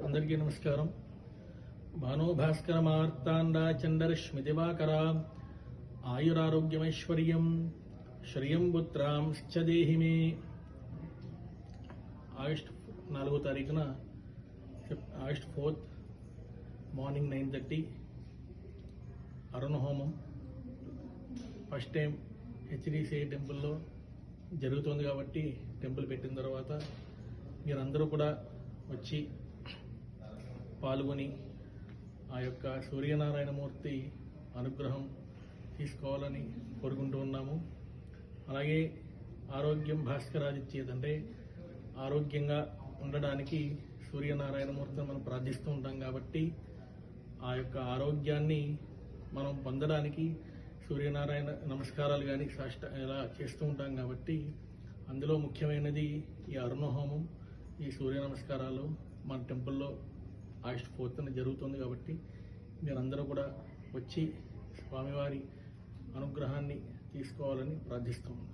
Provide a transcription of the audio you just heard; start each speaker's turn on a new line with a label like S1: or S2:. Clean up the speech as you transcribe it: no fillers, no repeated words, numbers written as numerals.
S1: అందరికీ నమస్కారం. భానోభాస్కర మార్తాండ చండరశ్మి దివాకర ఆయురారోగ్యమైశ్వర్యం శ్రియం పుత్రాంశ్చ దేహి మే. ఆగస్టు 4వ తారీఖున ఆగస్ట్ 4th మార్నింగ్ 9:30 అరుణ హోమం ఫస్ట్ టైం హెచ్డిసిఐ టెంపుల్లో జరుగుతుంది. కాబట్టి టెంపుల్ పెట్టిన తర్వాత మీరందరూ కూడా వచ్చి పాల్గొని ఆ యొక్క సూర్యనారాయణమూర్తి అనుగ్రహం తీసుకోవాలని కోరుకుంటూ ఉన్నాము. అలాగే ఆరోగ్యం భాస్కరాదిచ్చేదంటే ఆరోగ్యంగా ఉండడానికి సూర్యనారాయణమూర్తిని మనం ప్రార్థిస్తూ ఉంటాం. కాబట్టి ఆ యొక్క ఆరోగ్యాన్ని మనం పొందడానికి సూర్యనారాయణ నమస్కారాలు కానీ ఇలా చేస్తూ ఉంటాం. కాబట్టి అందులో ముఖ్యమైనది ఈ అరుణ హోమం, ఈ సూర్య నమస్కారాలు మన టెంపుల్లో ఆగస్ట్ 4th జరుగుతుంది. కాబట్టి మీరందరూ కూడా వచ్చి స్వామివారి అనుగ్రహాన్ని తీసుకోవాలని ప్రార్థిస్తూ ఉన్నాం.